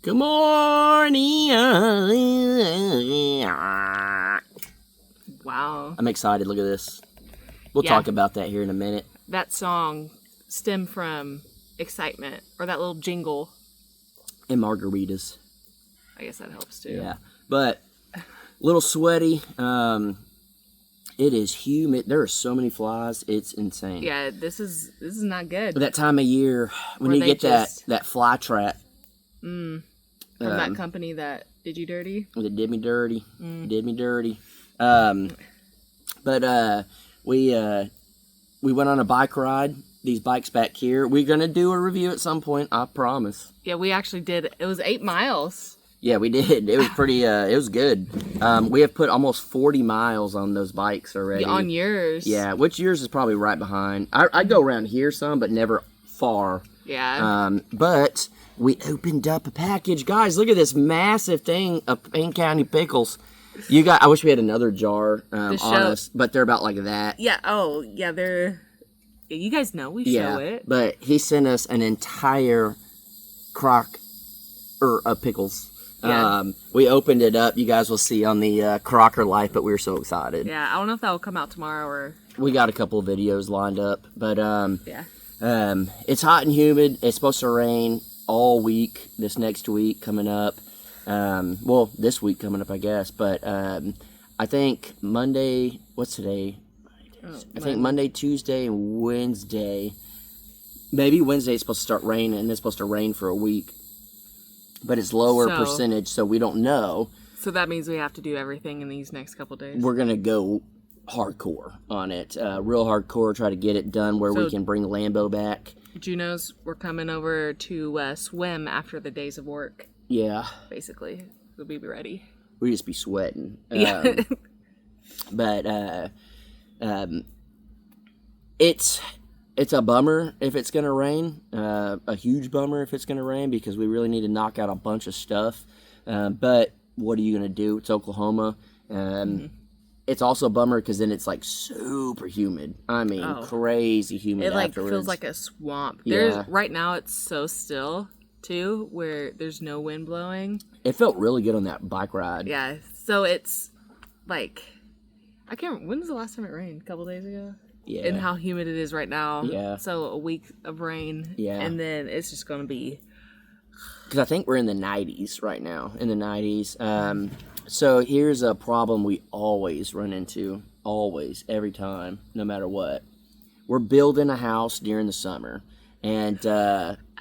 Good morning. Wow. I'm excited. Look at this. We'll talk about that here in a minute. That song stemmed from excitement, or that little jingle. And margaritas. I guess that helps too. Yeah. But a little sweaty. It is humid. There are so many flies. It's insane. Yeah, this is not good. That time of year when Where you they get that fly trap. From that company that did you dirty? That did me dirty. Did me dirty. But we went on a bike ride. These bikes back here. We're gonna do a review at some point. I promise. Yeah, we actually did. It was 8 miles. Yeah, we did. It was pretty. It was good. We have put almost 40 miles on those bikes already. On yours. Yeah, which yours is probably right behind. I go around here some, but never far. Yeah. But we opened up a package, guys. Look at this massive thing of Payne County pickles. I wish we had another jar on us, but they're about like that. Yeah. Oh, yeah. They're. You guys know we show it. But he sent us an entire crock of pickles. Yeah. We opened it up. You guys will see on the Crocker Life, but we were so excited. Yeah, I don't know if that will come out tomorrow or. We got a couple of videos lined up, but yeah. It's hot and humid. It's supposed to rain all week. This next week coming up. Well, this week coming up, I guess. But I think Monday. What's today? I think Monday, Tuesday, and Wednesday. Maybe Wednesday is supposed to start raining, and it's supposed to rain for a week. But it's lower percentage, so we don't know. So that means we have to do everything in these next couple days. We're going to go hardcore on it. Real hardcore, try to get it done where we can bring Lambo back. Junos, we're coming over to swim after the days of work. Yeah. Basically. We'll be ready. We just be sweating. Yeah. But it's a bummer if it's going to rain. A huge bummer if it's going to rain because we really need to knock out a bunch of stuff. But what are you going to do? It's Oklahoma. It's also a bummer because then it's like super humid. I mean, crazy humid. It like afterwards. feels like a swamp. Yeah. Right now it's so still too, where there's no wind blowing. It felt really good on that bike ride. Yeah. So it's like I can't. When was the last time it rained? A couple days ago. Yeah. And how humid it is right now. Yeah. So a week of rain. Yeah. And then it's just gonna be. Because I think we're in the 90s right now. In the 90s. So here's a problem we always run into. Always. Every time. No matter what. We're building a house during the summer. And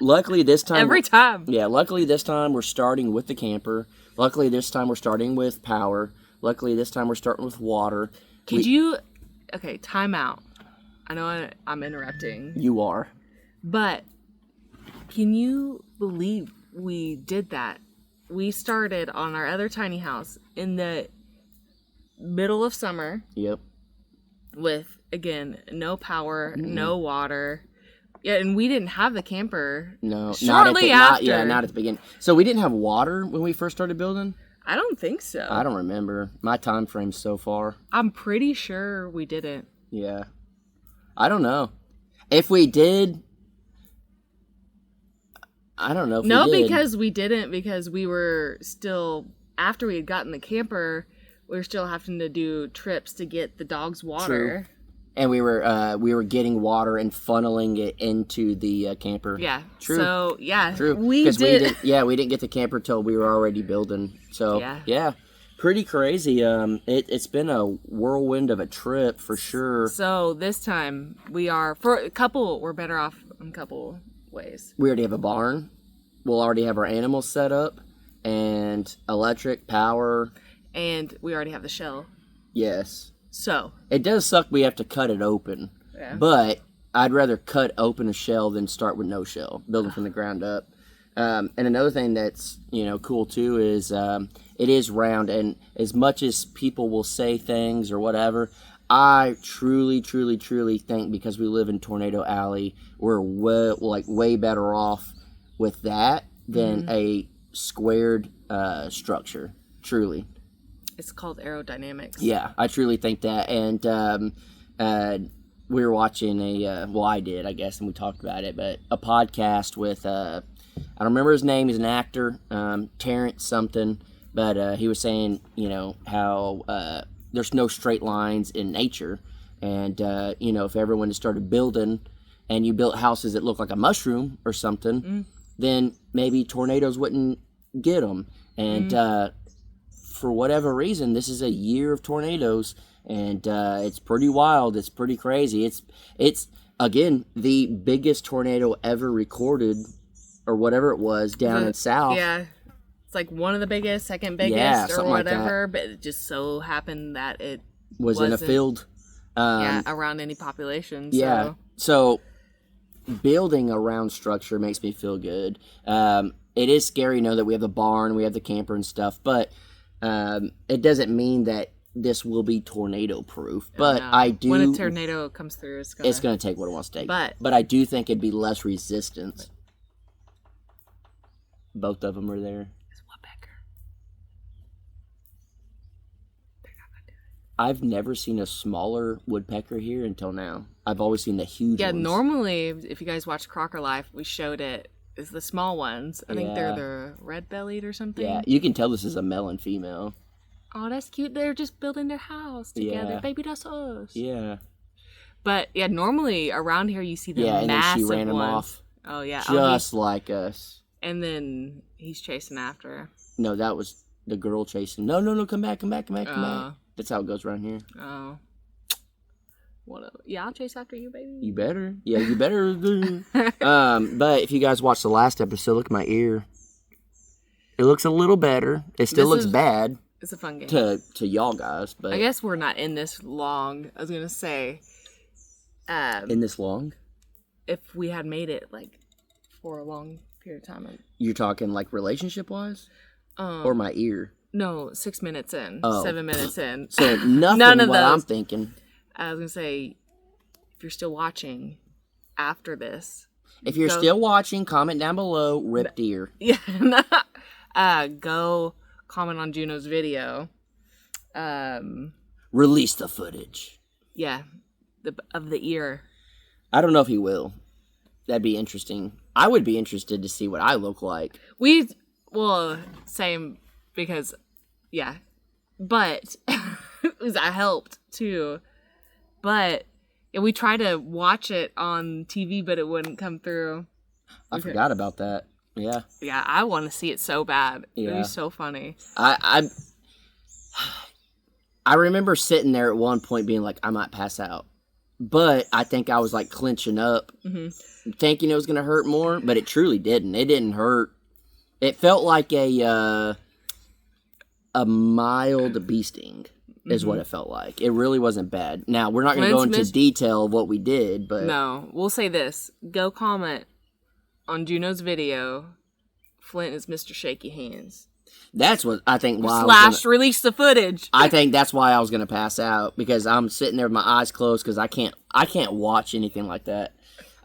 luckily this time... Every time. Yeah. Luckily this time we're starting with the camper. Luckily this time we're starting with power. Luckily this time we're starting with water. Okay, time out. I know I'm interrupting. You are. But can you believe we did that? We started on our other tiny house in the middle of summer. Yep. With, again, no power, no water. Yeah, and we didn't have the camper. No. Shortly after. Not at the beginning. So we didn't have water when we first started building? I don't think so. I don't remember. My time frame's so far. I'm pretty sure we didn't. Yeah. I don't know. If we did, I don't know if we did. Because we didn't, because we were still, after we had gotten the camper, we were still having to do trips to get the dogs water. True. And we were getting water and funneling it into the camper. Yeah. True. So, yeah. True. We did. We didn't get the camper till we were already building. So, yeah. Pretty crazy. It's been a whirlwind of a trip for sure. So this time we're better off in a couple ways. We already have a barn. We'll already have our animals set up and electric power. And we already have the shell. Yes. So it does suck we have to cut it open. Yeah. But I'd rather cut open a shell than start with no shell, building from the ground up. And another thing that's cool too is it is round, and as much as people will say things or whatever, I truly, truly, truly think because we live in Tornado Alley, we're way better off with that than a squared structure. Truly, it's called aerodynamics. Yeah, I truly think that, and we were watching I did, I guess, and we talked about it, but a podcast with I don't remember his name. He's an actor, Terrence something. But he was saying, how there's no straight lines in nature. And, if everyone just started building and you built houses that look like a mushroom or something, then maybe tornadoes wouldn't get them. And for whatever reason, this is a year of tornadoes. And it's pretty wild. It's pretty crazy. It's again, the biggest tornado ever recorded or whatever it was down in South. Yeah. It's like one of the biggest, second biggest, Yeah, or something like that. whatever, but it just so happened that it Was in a wasn't, field. around any population. So. Yeah. So building around structure makes me feel good. It is scary, that we have the barn, we have the camper and stuff, but it doesn't mean that this will be tornado proof. But No. I do. When a tornado comes through, it's going to take what it wants to take. But I do think it'd be less resistance. Both of them are there. It's woodpecker. I've never seen a smaller woodpecker here until now. I've always seen the huge Yeah, ones. normally, if you guys watch Crocker Life, we showed it. It's the small ones. I think they're Yeah. the red-bellied or something. Yeah, you can tell this is a male and female. Oh, that's cute. They're just building their house together. Yeah. Baby, that's us. Yeah. But yeah, normally around here you see the Yeah, and then massive she ran him ones. off. Oh yeah, Just like us. and then he's chasing after her. No, that was the girl chasing. No, come back. Come back. That's how it goes around here. Oh, yeah, I'll chase after you, baby. You better. Yeah, you better. But if you guys watched the last episode, look at my ear. It looks a little better. It still looks bad It's a fun game. to y'all guys, but I guess we're not in this long. I was gonna say, in this long, if we had made it like for a long period of time. you're talking like relationship wise, or my ear. No, 6 minutes in, Oh. 7 minutes in. So nothing. None of what I'm those. thinking. I was gonna say, if you're still watching after this, If you're Go. still watching, comment down below. Ripped ear. yeah, go comment on Juno's video. Release the footage. Yeah, of the ear. I don't know if he will. That'd be interesting. I would be interested to see what I look like. Same, because, yeah, but I helped too. But yeah, we tried to watch it on TV, but it wouldn't come through. I forgot about that. Yeah. Yeah, I want to see it so bad. It'd Yeah. be so funny. I remember sitting there at one point being like, I might pass out. But I think I was like clenching up, thinking it was going to hurt more, but it truly didn't. It didn't hurt. It felt like a mild bee sting is what it felt like. It really wasn't bad. Now, we're not going to go into detail of what we did, but No, we'll say this. Go comment on Juno's video. Flint is Mr. Shaky Hands. that's what I think why Release the footage. I think that's why I was going to pass out, because I'm sitting there with my eyes closed because I can't watch anything like that.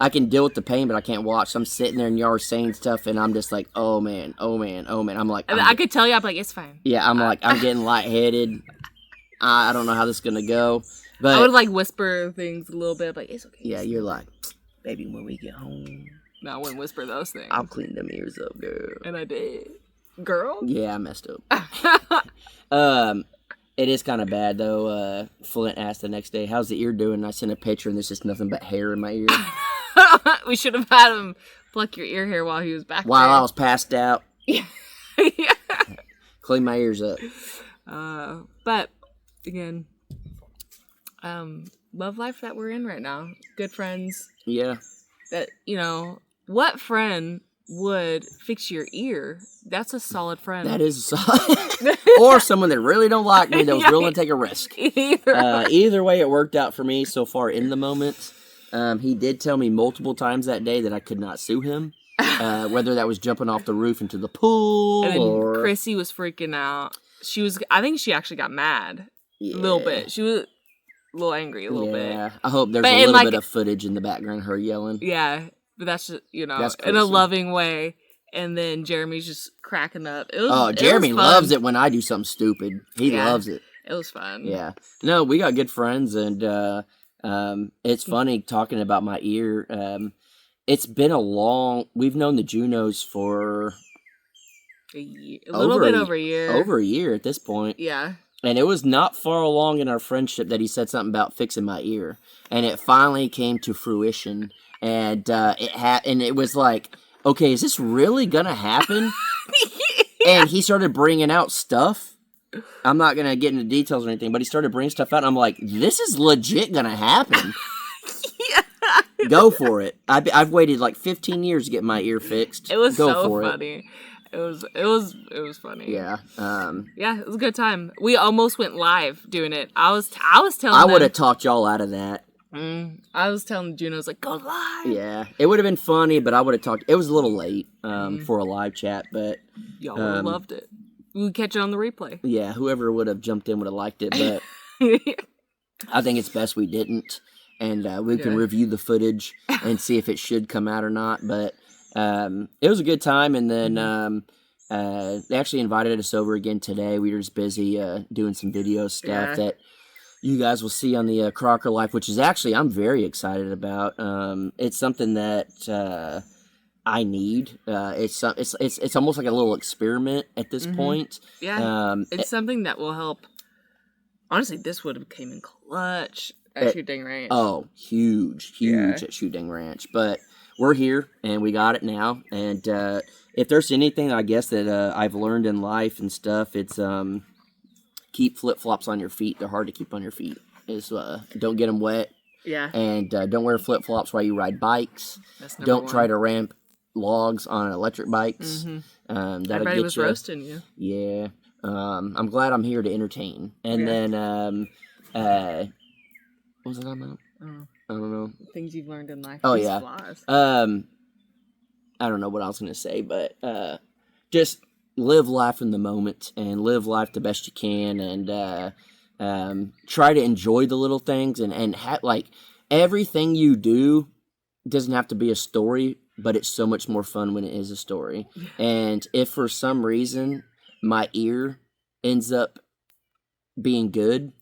I can deal with the pain, but I can't watch. So I'm sitting there and y'all are saying stuff, and I'm just like, oh man. I'm like, I could tell you, I'm like, it's fine. yeah, I'm like, I'm getting lightheaded. I don't know how this is gonna go, but I would like whisper things a little bit, like, it's okay. yeah, you're like, baby, when we get home, No, I wouldn't whisper those things. I'll clean them ears up, girl. And I did. Girl? Yeah, I messed up. It is kind of bad though. Flint asked the next day, "How's the ear doing?" And I sent a picture, and there's just nothing but hair in my ear. We should have had him pluck your ear hair while he was back While I there. was passed out, Yeah. clean my ears up. But again, love life that we're in right now. Good friends. Yeah, That, what friend would fix your ear? That's a solid friend. that is or someone that really don't like me that was willing to take a risk. Either way, it worked out for me so far in the moment. He did tell me multiple times that day that I could not sue him, whether that was jumping off the roof into the pool And then or Chrissy was freaking out. I think she actually got mad yeah. a little bit. She was a little angry a little bit. Yeah, I hope there's But a in, little like- bit of footage in the background, her yelling. Yeah, but that's just, That's in a Chrissy. loving way. And then Jeremy's just cracking up. It was, Jeremy it was fun. loves it when I do something stupid. He Yeah. loves it. It was fun. Yeah. No, we got good friends, and it's funny talking about my ear. it's been we've known the Junos for A little bit over a year. Over a year at this point. Yeah. And it was not far along in our friendship that he said something about fixing my ear. And it finally came to fruition. And and it was like, okay, is this really gonna happen? And he started bringing out stuff. I'm not gonna get into details or anything, but he started bringing stuff out, and I'm like, this is legit gonna happen. Go for it. I've waited like 15 years to get my ear fixed. It was Go so for funny. It was funny. Yeah. Yeah, it was a good time. We almost went live doing it. I was telling I them, would have talked y'all out of that. I was telling Junos like, go live. Yeah, it would have been funny, but I would have talked. It was a little late for a live chat, but Y'all would have loved it. We would catch it on the replay. yeah, whoever would have jumped in would have liked it. But I think it's best we didn't, and we can review the footage and see if it should come out or not. But it was a good time, and then they actually invited us over again today. We were just busy doing some video stuff that you guys will see on the Crocker Life, which is actually I'm very excited about. It's something that I need. It's almost like a little experiment at this point. Yeah, it's something that will help. Honestly, this would have came in clutch at Shooting Ranch. Oh, huge at Shooting Ranch. But we're here, and we got it now. And if there's anything, I guess, that I've learned in life and stuff, it's keep flip-flops on your feet. They're hard to keep on your feet. Don't get them wet. Yeah. And don't wear flip-flops while you ride bikes. Don't try to ramp logs on electric bikes. Everybody was roasting you. Yeah. I'm glad I'm here to entertain. And then, what was it about? I don't know. Things you've learned in life. Oh, These yeah. flaws. I don't know what I was going to say, but just live life in the moment and live life the best you can, and try to enjoy the little things, and like everything you do doesn't have to be a story, but it's so much more fun when it is a story. And if for some reason my ear ends up being good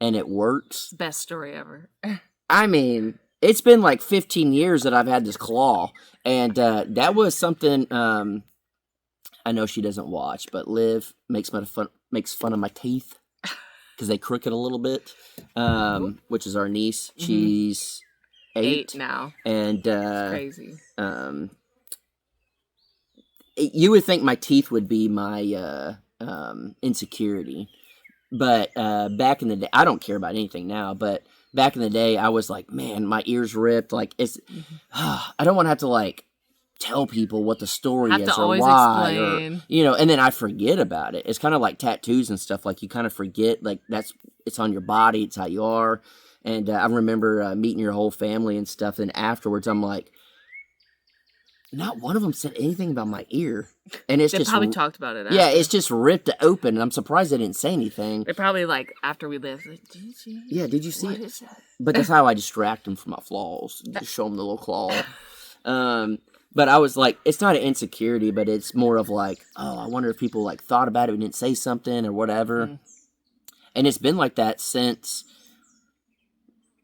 and it works, Best story ever. I mean, it's been like 15 years that I've had this claw, and that was something. I know she doesn't watch, but Liv makes fun of my teeth because they crooked a little bit. Which is our niece. She's 8 now, and crazy. You would think my teeth would be my insecurity, but back in the day, I don't care about anything now, but back in the day, I was like, man, my ears ripped. Like it's, I don't want to have to like tell people what the story is or why, explain. or and then I forget about it. It's kind of like tattoos and stuff. Like you kind of forget, like it's on your body. It's how you are. And I remember meeting your whole family and stuff. And afterwards, I'm like, not one of them said anything about my ear. And it's They just probably talked about it. yeah, after. it's just ripped open. And I'm surprised they didn't say anything. They probably like after we left. Like, did you see? Yeah, did you see What it? is that? But that's how I distract them from my flaws. Just show them the little claw. But I was like, it's not an insecurity, but it's more of like, oh, I wonder if people like thought about it and didn't say something or whatever. And it's been like that since,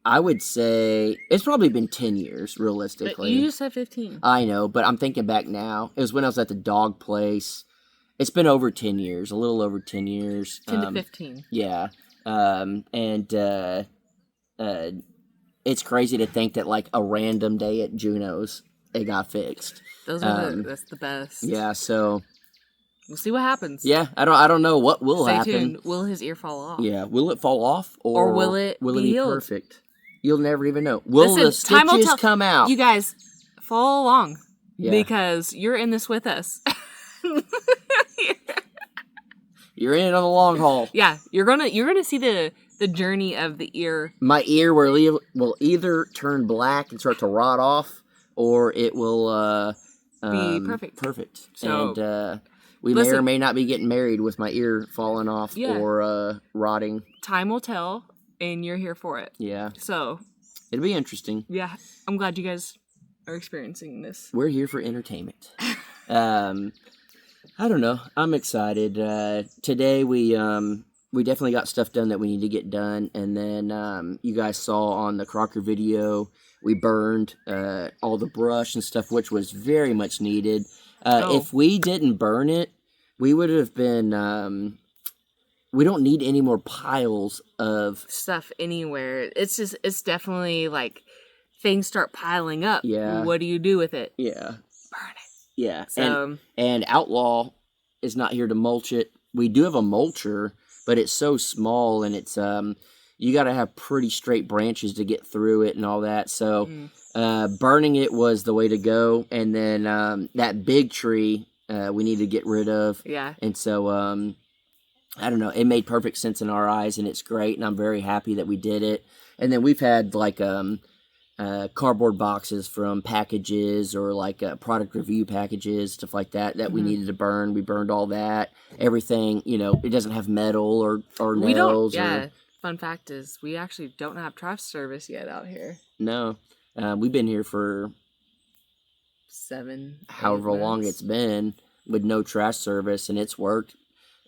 I would say, it's probably been 10 years, But realistically. you just said 15. I know, but I'm thinking back now. It was when I was at the dog place. It's been over 10 years, a little over 10 years. 10 to 15. Yeah. It's crazy to think that like a random day at Juno's, it got fixed. Those are that's the best. Yeah, so We'll see what happens. yeah, I don't know what will Stay happen. tuned. Will his ear fall off? Yeah, will it fall off or will it be be healed? perfect? You'll never even know. Will Listen, the time will stitches tell. come out? You guys, follow along Yeah. because you're in this with us. You're in it on the long haul. Yeah, you're gonna see the journey of the ear. My ear will either turn black and start to rot off, or it will Be perfect. Perfect. So, and we may or listen- may not be getting married with my ear falling off Yeah. or rotting. Time will tell, and you're here for it. Yeah, So it'll be interesting. yeah, I'm glad you guys are experiencing this. We're here for entertainment. I don't know. I'm excited. Today we definitely got stuff done that we need to get done, and then you guys saw on the Crocker video We burned all the brush and stuff, which was very much needed. Oh. If we didn't burn it, we would have been. We don't need any more piles of. Stuff anywhere. It's definitely like things start piling up. Yeah. What do you do with it? Yeah. Burn it. Yeah. So, And Outlaw is not here to mulch it. We do have a mulcher, but it's so small and it's you got to have pretty straight branches to get through it and all that. So burning it was the way to go. And then that big tree we need to get rid of. yeah. And so I don't know. It made perfect sense in our eyes, and it's great. And I'm very happy that we did it. And then we've had like cardboard boxes from packages or like product review packages, stuff like that we needed to burn. We burned all that. Everything, it doesn't have metal or We don't. nails. Yeah. Fun fact is, we actually don't have trash service yet out here. No. We've been here for 7, however 8 long months. it's been with no trash service, and it's worked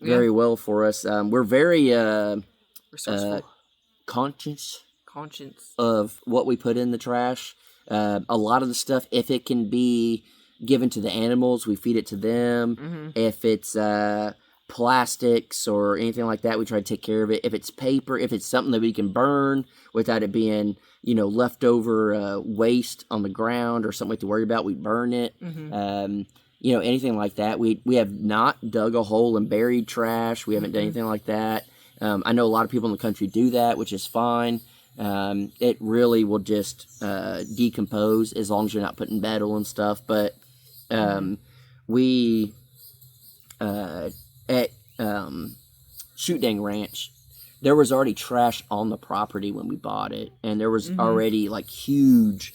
very well for us. We're very Resourceful. conscious Conscience. of what we put in the trash. A lot of the stuff, if it can be given to the animals, we feed it to them. If it's plastics or anything like that, we try to take care of it. If it's paper, if it's something that we can burn without it being, leftover waste on the ground or something we have to worry about, we burn it. Anything like that. We have not dug a hole and buried trash. We haven't done anything like that. I know a lot of people in the country do that, which is fine. It really will just decompose as long as you're not putting metal and stuff. But we at Shoot Dang Ranch, there was already trash on the property when we bought it, and there was already like huge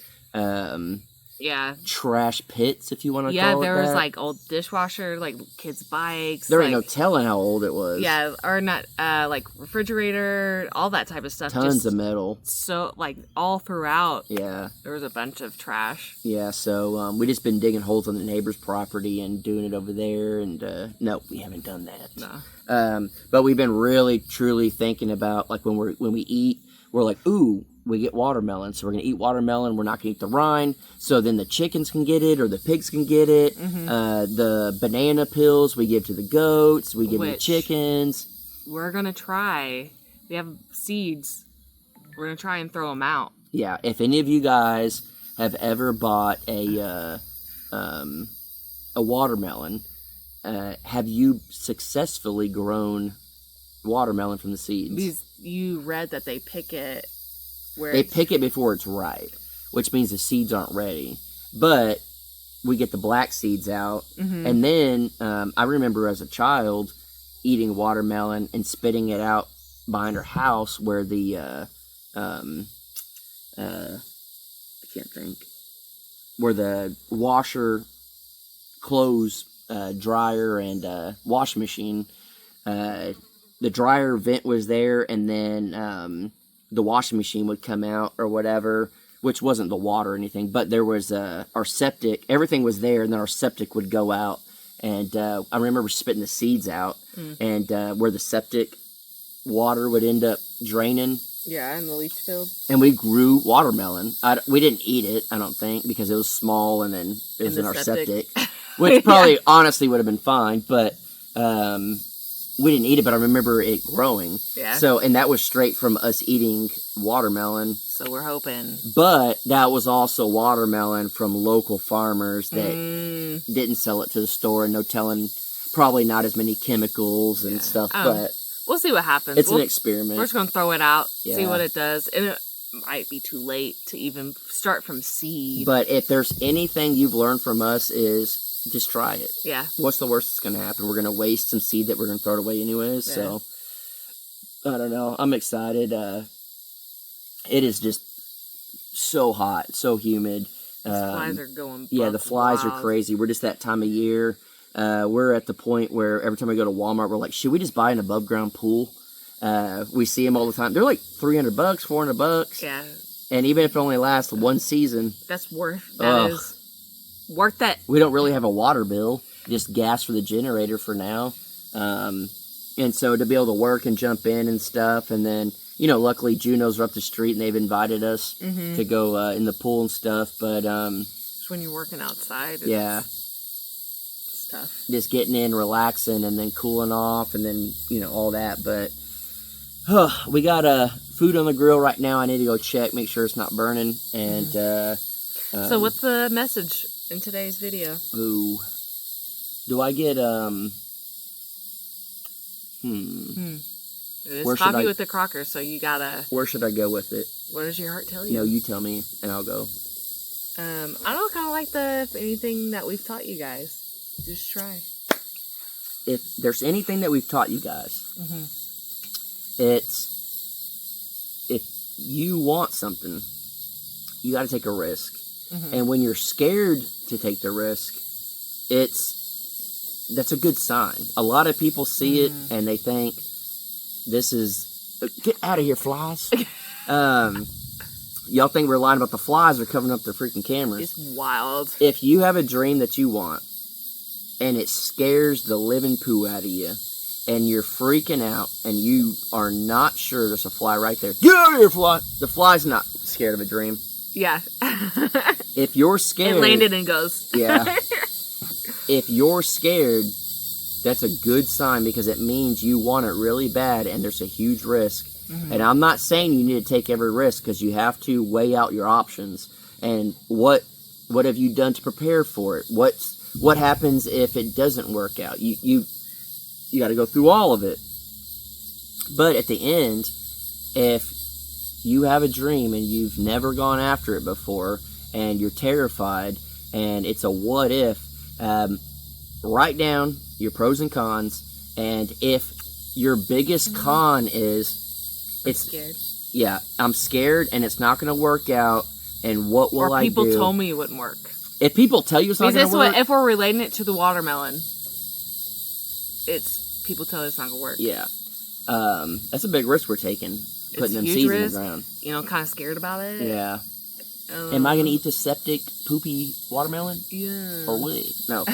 Yeah. trash pits, if you want to Yeah, call it there was that. like old dishwasher, like kids' bikes. There ain't like, no telling how old it was. Yeah, or not, like refrigerator, all that type of stuff. Tons just of metal. So, like, all throughout, Yeah. there was a bunch of trash. Yeah, so we just been digging holes on the neighbor's property and doing it over there, and no, we haven't done that. No. But we've been really, truly thinking about, like, when we eat, we're like, ooh, we get watermelon, so we're gonna eat watermelon. We're not gonna eat the rind, so then the chickens can get it or the pigs can get it. The banana peels we give to the goats. We give to the Which- chickens. We're gonna try. We have seeds. We're gonna try and throw them out. Yeah, if any of you guys have ever bought a watermelon, have you successfully grown watermelon from the seeds? Because you read that they pick it where They pick it before it's ripe, which means the seeds aren't ready. But we get the black seeds out, and then I remember as a child eating watermelon and spitting it out behind our house where the I can't think, where the washer, clothes dryer, and washing machine. The dryer vent was there, and then the washing machine would come out or whatever, which wasn't the water or anything, but there was our septic. Everything was there, and then our septic would go out. And I remember spitting the seeds out, and where the septic water would end up draining. Yeah, in the leach field. And we grew watermelon. We didn't eat it, I don't think, because it was small, and then it was In in the our septic. septic, which probably honestly would have been fine, but we didn't eat it, but I remember it growing. Yeah. So, and that was straight from us eating watermelon. So we're hoping. But that was also watermelon from local farmers that didn't sell it to the store, and no telling, probably not as many chemicals and stuff, but We'll see what happens. it's an experiment. We're just gonna throw it out, see Yeah. what it does, and it might be too late to even start from seed. But if there's anything you've learned from us is just try it. Yeah. What's the worst that's going to happen? We're going to waste some seed that we're going to throw it away anyways. So, I don't know. I'm excited. It is just so hot, so humid. The flies are going. Yeah, the flies are wild. crazy. We're just that time of year. We're at the point where every time we go to Walmart, we're like, should we just buy an above ground pool? We see them all the time. They're like $300, $400. Yeah, And even if it only lasts one season, that's worth. That is worth it. we don't really have a water bill, just gas for the generator for now. And so to be able to work and jump in and stuff, and then luckily Juno's are up the street and they've invited us to go in the pool and stuff. But Just when you're working outside. yeah, Stuff. just getting in, relaxing, and then cooling off, and then all that. But we got food on the grill right now. I need to go check, make sure it's not burning. And So what's the message in today's video? ooh, do I get It is Where should coffee I- with the Crocker, so you gotta. where should I go with it? What does your heart tell you? No, you tell me, and I'll go. I don't kind of like anything that we've taught you guys. Just try. If there's anything that we've taught you guys, it's if you want something, you got to take a risk. And when you're scared to take the risk, that's a good sign. A lot of people see it and they think this is get out of here, flies. Y'all think we're lying about the flies or covering up their freaking cameras. It's wild. If you have a dream that you want and it scares the living poo out of you and you're freaking out and you are not sure there's a fly right there, get out of here, fly. The fly's not scared of a dream. Yeah. If you're scared, It landed and goes. yeah. If you're scared, that's a good sign because it means you want it really bad and there's a huge risk. And I'm not saying you need to take every risk because you have to weigh out your options and what have you done to prepare for it? What happens if it doesn't work out? You got to go through all of it. But at the end, if you have a dream and you've never gone after it before and you're terrified and it's a what if, write down your pros and cons, and if your biggest con is Scared. yeah, I'm scared and it's not going to work out, and what will I do? Or people told me it wouldn't work. If people tell you it's not Because going to work, if we're relating it to the watermelon, it's people tell us it's not gonna work. yeah, that's a big risk we're taking, putting them a huge seeds risk. in the ground. Kind of scared about it. Yeah. Am I going to eat the septic, poopy watermelon? Yeah. Or what? No.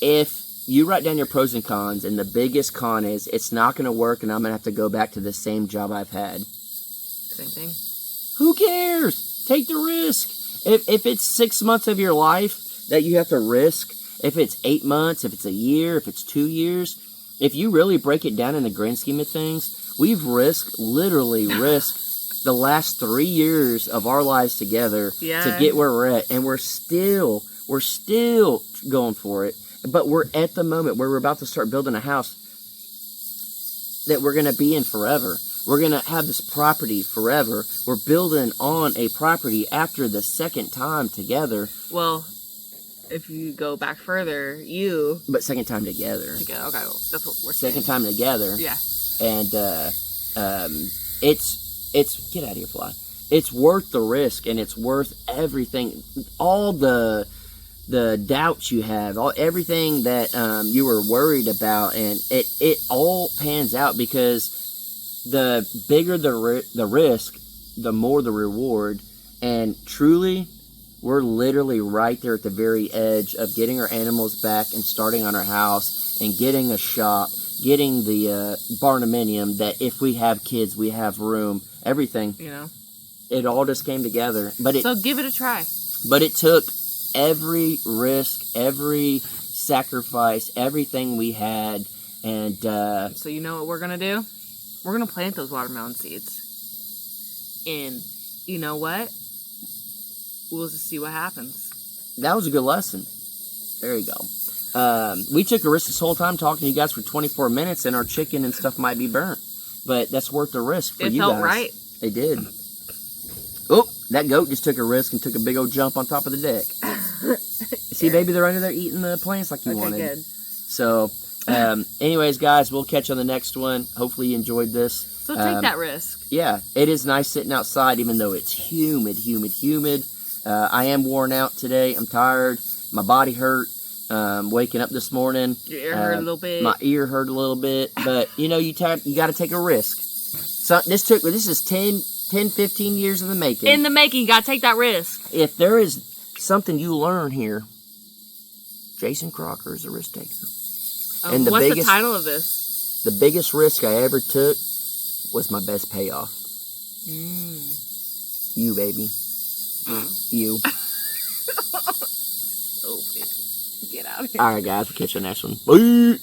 If you write down your pros and cons, and the biggest con is it's not going to work, and I'm going to have to go back to the same job I've had. Same thing. Who cares? Take the risk. If it's 6 months of your life that you have to risk, if it's 8 months, if it's a year, if it's 2 years, if you really break it down in the grand scheme of things, we've literally risked the last 3 years of our lives together to get where we're at, and we're still going for it. But we're at the moment where we're about to start building a house that we're going to be in forever. We're going to have this property forever. We're building on a property after the second time together. Well, if you go back further, But second time together. Okay, that's what we're saying. Second time together. Yeah. And it's get out of here, fly. It's worth the risk, and it's worth everything. All the doubts you have, everything that you were worried about, and it all pans out because the bigger the risk, the more the reward. And truly, we're literally right there at the very edge of getting our animals back and starting on our house and getting a shop, getting the barnuminium that if we have kids, we have room, everything. It all just came together. So give it a try. But it took every risk, every sacrifice, everything we had, and so you know what we're gonna do? We're gonna plant those watermelon seeds, and you know what? We'll just see what happens. That was a good lesson. There you go. We took a risk this whole time talking to you guys for 24 minutes, and our chicken and stuff might be burnt, but that's worth the risk for you guys. It felt right. It did. Oh, that goat just took a risk and took a big old jump on top of the deck. See, baby, they're under there eating the plants like you wanted. Good. So, anyways, guys, we'll catch you on the next one. Hopefully you enjoyed this. So take that risk. Yeah, it is nice sitting outside, even though it's humid. I am worn out today. I'm tired. My body hurt. Waking up this morning. Your ear hurt a little bit. My ear hurt a little bit. But, you got to take a risk. So this is 10, 15 years in the making. In the making, you gotta take that risk. If there is something you learn here, Jason Crocker is a risk taker. And what's the title of this? The biggest risk I ever took was my best payoff. You, baby. You. Stupid. Get out of here. All right, guys. We'll catch you on the next one. Bye.